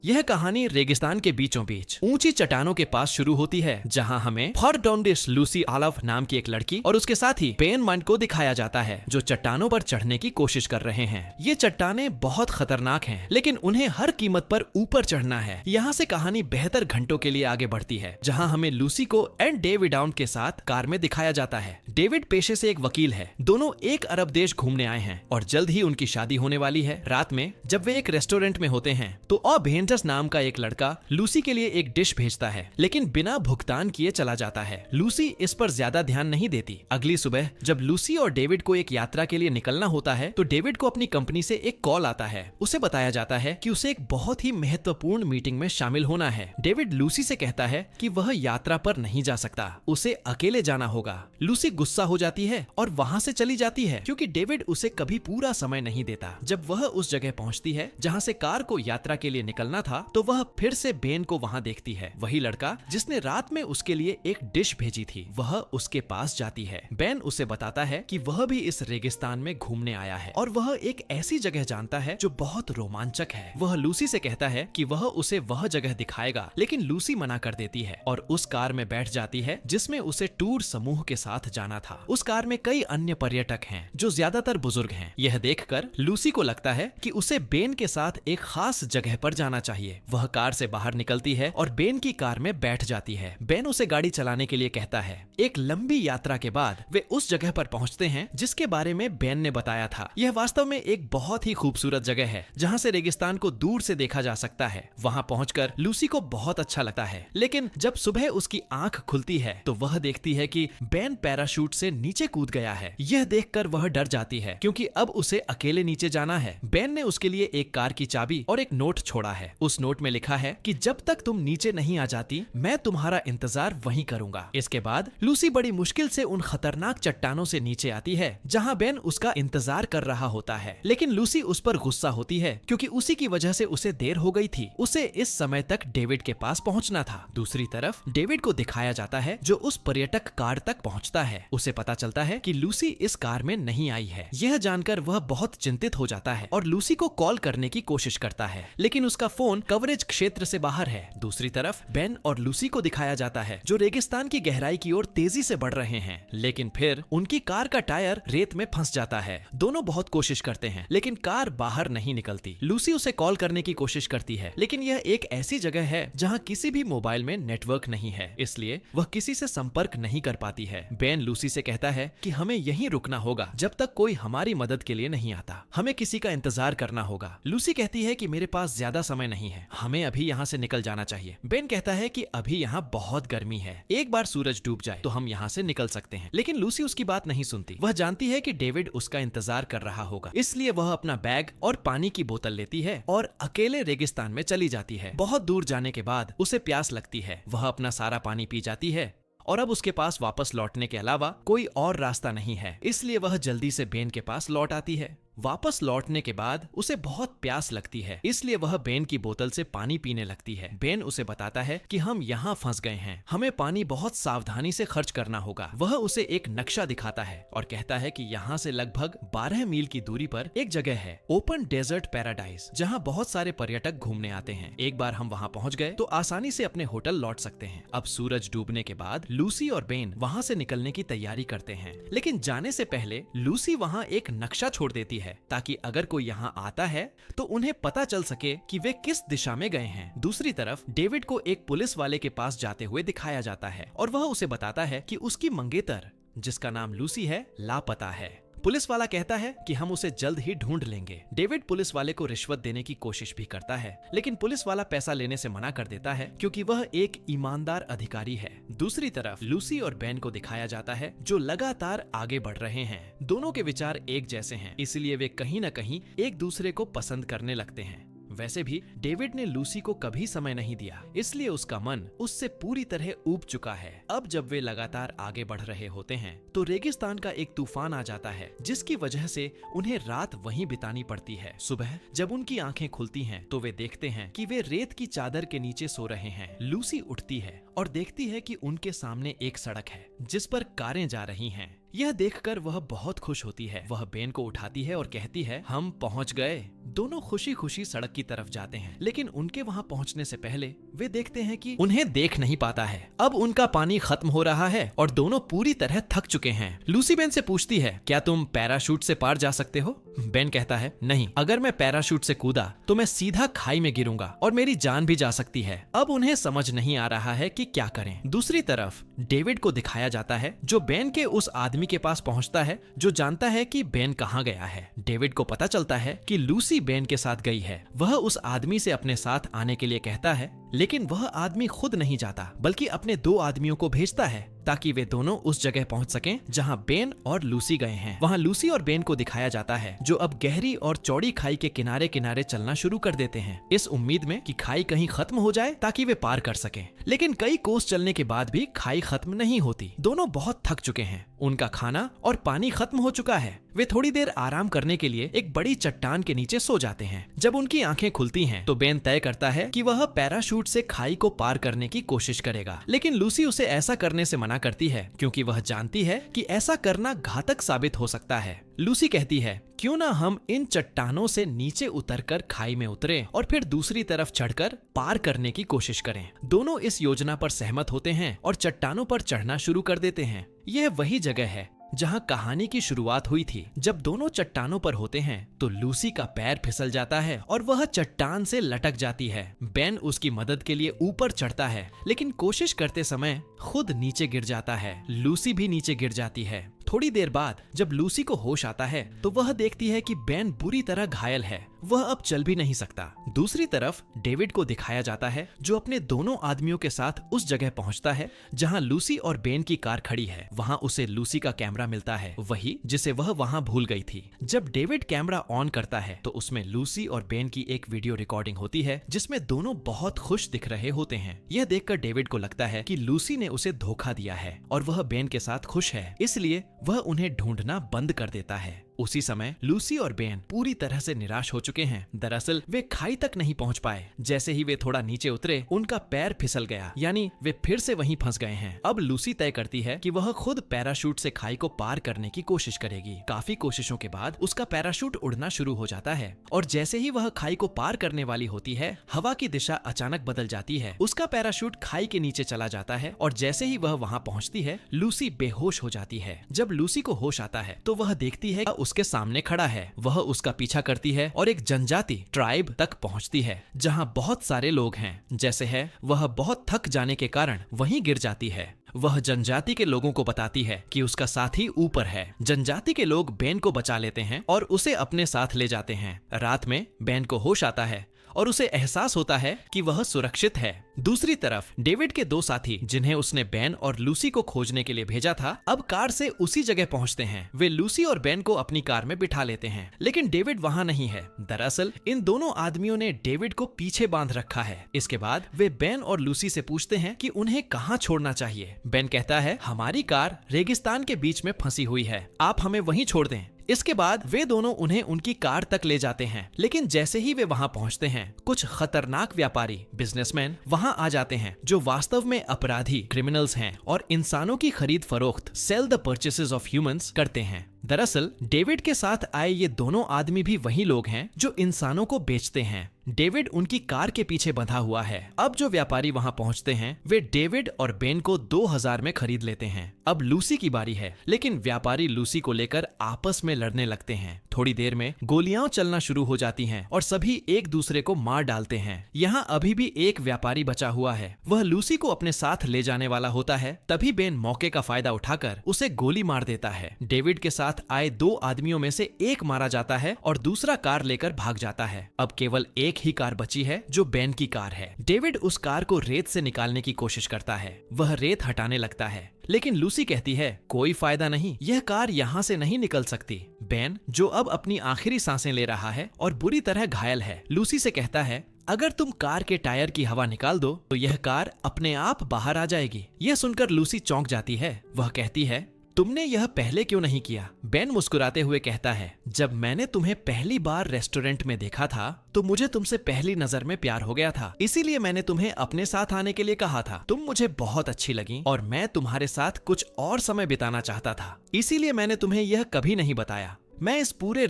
यह कहानी रेगिस्तान के बीचों बीच ऊंची चट्टानों के पास शुरू होती है, जहां हमें फॉरडोंडिस लूसी ऑलिव नाम की एक लड़की और उसके साथ ही बेन मंड को दिखाया जाता है, जो चट्टानों पर चढ़ने की कोशिश कर रहे हैं। ये चट्टानें बहुत खतरनाक हैं, लेकिन उन्हें हर कीमत पर ऊपर चढ़ना है। यहाँ से कहानी बेहतर घंटों के लिए आगे बढ़ती है, जहाँ हमें लूसी को एंड डेविड आउंट के साथ कार में दिखाया जाता है। डेविड पेशे से एक वकील है, दोनों एक अरब देश घूमने आए हैं और जल्द ही उनकी शादी होने वाली है। रात में जब वे एक रेस्टोरेंट में होते हैं तो अबेंटस नाम का एक लड़का लूसी के लिए एक डिश भेजता है, लेकिन बिना भुगतान किए चला जाता है। लूसी इस पर ज्यादा ध्यान नहीं देती। अगली सुबह जब लूसी और डेविड को एक यात्रा के लिए निकलना होता है तो डेविड को अपनी कंपनी से एक कॉल आता है। उसे बताया जाता है कि उसे एक बहुत ही महत्वपूर्ण मीटिंग में शामिल होना है। डेविड लूसी से कहता है कि वह यात्रा पर नहीं जा सकता, उसे अकेले जाना होगा। लूसी गुस्सा हो जाती है और वहाँ से चली जाती है, क्योंकि डेविड उसे कभी पूरा समय नहीं देता। जब वह उस जगह पहुँचती है जहाँ से कार को यात्रा के लिए निकलना था, तो वह फिर से बेन को वहाँ देखती है। वही लड़का जिसने रात में उसके लिए एक डिश भेजी थी, वह उसके पास जाती है। बेन उसे बताता है कि वह भी इस रेगिस्तान में घूमने आया है और वह एक ऐसी जगह जानता है जो बहुत रोमांचक है। वह लूसी से कहता है कि वह उसे वह जगह दिखाएगा, लेकिन लूसी मना कर देती है और उस कार में बैठ जाती है जिसमें उसे टूर समूह के साथ जाना था। उस कार में कई अन्य पर्यटक हैं जो ज्यादातर बुजुर्ग हैं। यह देखकर लूसी को लगता है कि उसे बेन के साथ एक खास जगह पर जाना चाहिए। वह कार से बाहर निकलती है और बेन की कार में बैठ जाती है। बेन उसे गाड़ी चलाने के लिए कहता है। एक लंबी यात्रा के बाद वे उस जगह पर पहुंचते हैं जिसके बारे में बेन ने बताया था। यह वास्तव में एक बहुत ही खूबसूरत जगह है, जहां से रेगिस्तान को दूर से देखा जा सकता है। वहां पहुंचकर लूसी को बहुत अच्छा लगता है, लेकिन जब सुबह उसकी आंख खुलती है तो वह देखती है कि बेन पैराशूट से नीचे कूद गया है। यह देखकर वह डर जाती है, क्योंकि अब उसे अकेले नीचे जाना है। बेन ने उसके लिए एक कार की चाबी और एक नोट छोड़ा है। उस नोट में लिखा है कि जब तक तुम नीचे नहीं आ जाती, मैं तुम्हारा इंतजार वहीं करूंगा। इसके बाद लूसी बड़ी मुश्किल से उन खतरनाक चट्टानों से नीचे आती है जहां बेन उसका इंतजार कर रहा होता है, लेकिन लूसी उस पर गुस्सा होती है, क्योंकि उसी की वजह से उसे देर हो गई थी। उसे इस समय तक डेविड के पास पहुंचना था। दूसरी तरफ डेविड को दिखाया जाता है जो उस पर्यटक कार तक पहुंचता है। उसे पता चलता है कि लूसी इस कार में नहीं आई है। यह जानकर वह बहुत चिंतित हो जाता है और लूसी को कॉल करने की कोशिश करता है, लेकिन उसका फोन कवरेज क्षेत्र से बाहर है। दूसरी तरफ बेन और लूसी को दिखाया जाता है जो रेगिस्तान की गहराई की ओर तेजी से बढ़ रहे हैं, लेकिन फिर उनकी कार का टायर रेत में फंस जाता है। दोनों बहुत कोशिश करते हैं, लेकिन कार बाहर नहीं निकलती। लूसी उसे कॉल करने की कोशिश करती है, लेकिन यह एक ऐसी जगह है जहां किसी भी मोबाइल में नेटवर्क नहीं है, इसलिए वह किसी से संपर्क नहीं कर पाती है। बेन लूसी से कहता है कि हमें यहीं रुकना होगा जब तक कोई हमारी मदद के लिए नहीं आता। हमें किसी का इंतजार करना होगा। लूसी कहती है कि मेरे पास ज्यादा समय नहीं है, हमें अभी यहाँ से निकल जाना चाहिए। बेन कहता है कि अभी यहाँ बहुत गर्मी है, एक बार सूरज डूब जाए तो हम यहाँ से निकल सकते हैं, लेकिन लूसी उसकी बात नहीं सुनती। वह जानती है कि डेविड उसका इंतजार कर रहा होगा, इसलिए वह अपना बैग और पानी की बोतल लेती है और अकेले रेगिस्तान में चली जाती है। बहुत दूर जाने के बाद उसे प्यास लगती है। वह अपना सारा पानी पी जाती है और अब उसके पास वापस लौटने के अलावा कोई और रास्ता नहीं है, इसलिए वह जल्दी से बेन के पास लौट आती है। वापस लौटने के बाद उसे बहुत प्यास लगती है, इसलिए वह बेन की बोतल से पानी पीने लगती है। बेन उसे बताता है कि हम यहाँ फंस गए हैं, हमें पानी बहुत सावधानी से खर्च करना होगा। वह उसे एक नक्शा दिखाता है और कहता है कि यहाँ से लगभग 12 मील की दूरी पर एक जगह है, ओपन डेजर्ट पैराडाइज, जहाँ बहुत सारे पर्यटक घूमने आते हैं। एक बार हम वहाँ पहुँच गए तो आसानी से अपने होटल लौट सकते हैं। अब सूरज डूबने के बाद लूसी और बेन वहाँ से निकलने की तैयारी करते हैं, लेकिन जाने से पहले लूसी वहाँ एक नक्शा छोड़ देती है, ताकि अगर कोई यहाँ आता है तो उन्हें पता चल सके कि वे किस दिशा में गए हैं। दूसरी तरफ डेविड को एक पुलिस वाले के पास जाते हुए दिखाया जाता है और वह उसे बताता है कि उसकी मंगेतर, जिसका नाम लूसी है, लापता है। पुलिस वाला कहता है कि हम उसे जल्द ही ढूंढ लेंगे। डेविड पुलिस वाले को रिश्वत देने की कोशिश भी करता है, लेकिन पुलिस वाला पैसा लेने से मना कर देता है, क्योंकि वह एक ईमानदार अधिकारी है। दूसरी तरफ लूसी और बेन को दिखाया जाता है जो लगातार आगे बढ़ रहे हैं। दोनों के विचार एक जैसे हैं, इसलिए वे कहीं न कहीं एक दूसरे को पसंद करने लगते हैं। वैसे भी डेविड ने लूसी को कभी समय नहीं दिया, इसलिए उसका मन उससे पूरी तरह ऊब चुका है। अब जब वे लगातार आगे बढ़ रहे होते हैं तो रेगिस्तान का एक तूफान आ जाता है, जिसकी वजह से उन्हें रात वहीं बितानी पड़ती है। सुबह जब उनकी आंखें खुलती हैं तो वे देखते हैं कि वे रेत की चादर के नीचे सो रहे हैं। लूसी उठती है और देखती है कि उनके सामने एक सड़क है जिस पर कारें जा रही हैं। यह देखकर वह बहुत खुश होती है। वह बेन को उठाती है और कहती है, हम पहुंच गए। दोनों खुशी खुशी सड़क की तरफ जाते हैं, लेकिन उनके वहां पहुंचने से पहले वे देखते हैं कि उन्हें देख नहीं पाता है। अब उनका पानी खत्म हो रहा है और दोनों पूरी तरह थक चुके हैं। लूसी बेन से पूछती है, क्या तुम पैराशूट से पार जा सकते हो? बेन कहता है, नहीं, अगर मैं पैराशूट से कूदा तो मैं सीधा खाई में गिरूंगा और मेरी जान भी जा सकती है। अब उन्हें समझ नहीं आ रहा है कि क्या करें। दूसरी तरफ डेविड को दिखाया जाता है, जो बेन के उस आदमी के पास पहुंचता है जो जानता है कि बेन कहां गया है। डेविड को पता चलता है कि लूसी बेन के साथ गई है। वह उस आदमी से अपने साथ आने के लिए कहता है, लेकिन वह आदमी खुद नहीं जाता, बल्कि अपने 2 आदमियों को भेजता है ताकि वे दोनों उस जगह पहुंच सकें जहां बेन और लूसी गए हैं। वहां लूसी और बेन को दिखाया जाता है, जो अब गहरी और चौड़ी खाई के किनारे किनारे चलना शुरू कर देते हैं, इस उम्मीद में कि खाई कहीं खत्म हो जाए ताकि वे पार कर सकें। लेकिन कई कोस चलने के बाद भी खाई खत्म नहीं होती। दोनों बहुत थक चुके हैं, उनका खाना और पानी खत्म हो चुका है। वे थोड़ी देर आराम करने के लिए एक बड़ी चट्टान के नीचे सो जाते हैं। जब उनकी आंखें खुलती हैं, तो बेन तय करता है कि वह पैराशूट से खाई को पार करने की कोशिश करेगा, लेकिन लूसी उसे ऐसा करने से मना करती है, क्योंकि वह जानती है कि ऐसा करना घातक साबित हो सकता है। लूसी कहती है, क्यों ना हम इन चट्टानों से नीचे उतरकर खाई में उतरें और फिर दूसरी तरफ चढ़कर पार करने की कोशिश करें। दोनों इस योजना पर सहमत होते हैं और चट्टानों पर चढ़ना शुरू कर देते हैं। यह वही जगह है जहां कहानी की शुरुआत हुई थी। जब दोनों चट्टानों पर होते हैं तो लूसी का पैर फिसल जाता है और वह चट्टान से लटक जाती है। बेन उसकी मदद के लिए ऊपर चढ़ता है, लेकिन कोशिश करते समय खुद नीचे गिर जाता है। लूसी भी नीचे गिर जाती है। थोड़ी देर बाद जब लूसी को होश आता है तो वह देखती है कि बेन बुरी तरह घायल है, वह अब चल भी नहीं सकता। दूसरी तरफ डेविड को दिखाया जाता है, जो अपने दोनों आदमियों के साथ उस जगह पहुंचता है जहां लूसी और बेन की कार खड़ी है। वहां उसे लूसी का कैमरा मिलता है, वही जिसे वह वहां भूल गई थी। जब डेविड कैमरा ऑन करता है तो उसमें लूसी और बेन की एक वीडियो रिकॉर्डिंग होती है, जिसमें दोनों बहुत खुश दिख रहे होते हैं। यह देखकर डेविड को लगता है कि लूसी ने उसे धोखा दिया है और वह बेन के साथ खुश है, इसलिए वह उन्हें ढूंढना बंद कर देता है। उसी समय लूसी और बेन पूरी तरह से निराश हो चुके हैं। दरअसल वे खाई तक नहीं पहुंच पाए। जैसे ही वे थोड़ा नीचे उतरे, उनका पैर फिसल गया, यानी वे फिर से वहीं फंस गए हैं। अब लूसी तय करती है कि वह खुद पैराशूट से खाई को पार करने की कोशिश करेगी। काफी कोशिशों के बाद उसका पैराशूट उड़ना शुरू हो जाता है और जैसे ही वह खाई को पार करने वाली होती है, हवा की दिशा अचानक बदल जाती है। उसका पैराशूट खाई के नीचे चला जाता है और जैसे ही वह वहां पहुंचती है, लूसी बेहोश हो जाती है। जब लूसी को होश आता है तो वह देखती है उसके सामने खड़ा है। वह उसका पीछा करती है और एक जनजाति ट्राइब तक पहुंचती है, जहां बहुत सारे लोग हैं। जैसे है वह बहुत थक जाने के कारण वहीं गिर जाती है। वह जनजाति के लोगों को बताती है कि उसका साथी ऊपर है। जनजाति के लोग बेन को बचा लेते हैं और उसे अपने साथ ले जाते हैं। रात में बेन को होश आता है और उसे एहसास होता है कि वह सुरक्षित है। दूसरी तरफ डेविड के 2 साथी, जिन्हें उसने बेन और लूसी को खोजने के लिए भेजा था, अब कार से उसी जगह पहुंचते हैं। वे लूसी और बेन को अपनी कार में बिठा लेते हैं, लेकिन डेविड वहां नहीं है। दरअसल इन दोनों आदमियों ने डेविड को पीछे बांध रखा है। इसके बाद वे बेन और लूसी से पूछते हैं कि उन्हें कहां छोड़ना चाहिए। बेन कहता है, हमारी कार रेगिस्तान के बीच में फंसी हुई है, आप हमें वहीं छोड़ दें। इसके बाद वे दोनों उन्हें उनकी कार तक ले जाते हैं, लेकिन जैसे ही वे वहां पहुंचते हैं, कुछ खतरनाक व्यापारी बिजनेसमैन वहां आ जाते हैं, जो वास्तव में अपराधी क्रिमिनल्स हैं और इंसानों की खरीद फरोख्त, sale the purchases of humans, करते हैं। दरअसल डेविड के साथ आए ये दोनों आदमी भी वही लोग हैं जो इंसानों को बेचते हैं। डेविड उनकी कार के पीछे बंधा हुआ है। अब जो व्यापारी वहां पहुंचते हैं, वे डेविड और बेन को 2000 में खरीद लेते हैं। अब लूसी की बारी है, लेकिन व्यापारी लूसी को लेकर आपस में लड़ने लगते हैं। थोड़ी देर में गोलियां चलना शुरू हो जाती हैं और सभी एक दूसरे को मार डालते हैं। यहाँ अभी भी एक व्यापारी बचा हुआ है, वह लूसी को अपने साथ ले जाने वाला होता है। तभी बेन मौके का फायदा उठाकर उसे गोली मार देता है। डेविड के साथ आए 2 आदमियों में से एक मारा जाता है और दूसरा कार लेकर भाग जाता है। अब केवल एक ही कार बची है, जो बेन की कार है। डेविड उस कार को रेत से निकालने की कोशिश करता है। वह रेत हटाने लगता है, लेकिन लूसी कहती है, कोई फायदा नहीं, यह कार यहाँ से नहीं निकल सकती। बेन, जो अब अपनी आखिरी सांसें ले रहा है और बुरी तरह घायल है, लूसी से कहता है, अगर तुम कार के टायर की हवा निकाल दो तो यह कार अपने आप बाहर आ जाएगी। यह सुनकर लूसी चौंक जाती है। वह कहती है, तुमने यह पहले क्यों नहीं किया? बेन मुस्कुराते हुए कहता है, जब मैंने तुम्हें पहली बार रेस्टोरेंट में देखा था तो मुझे तुमसे पहली नजर में प्यार हो गया था। इसीलिए मैंने तुम्हें अपने साथ आने के लिए कहा था। तुम मुझे बहुत अच्छी लगी और मैं तुम्हारे साथ कुछ और समय बिताना चाहता था। इसीलिए मैंने तुम्हें यह कभी नहीं बताया। मैं इस पूरे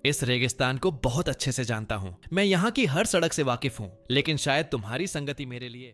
इस रेगिस्तान को बहुत अच्छे से जानता हूँ। मैं यहाँ की हर सड़क से वाकिफ हूँ, लेकिन शायद तुम्हारी संगति मेरे लिए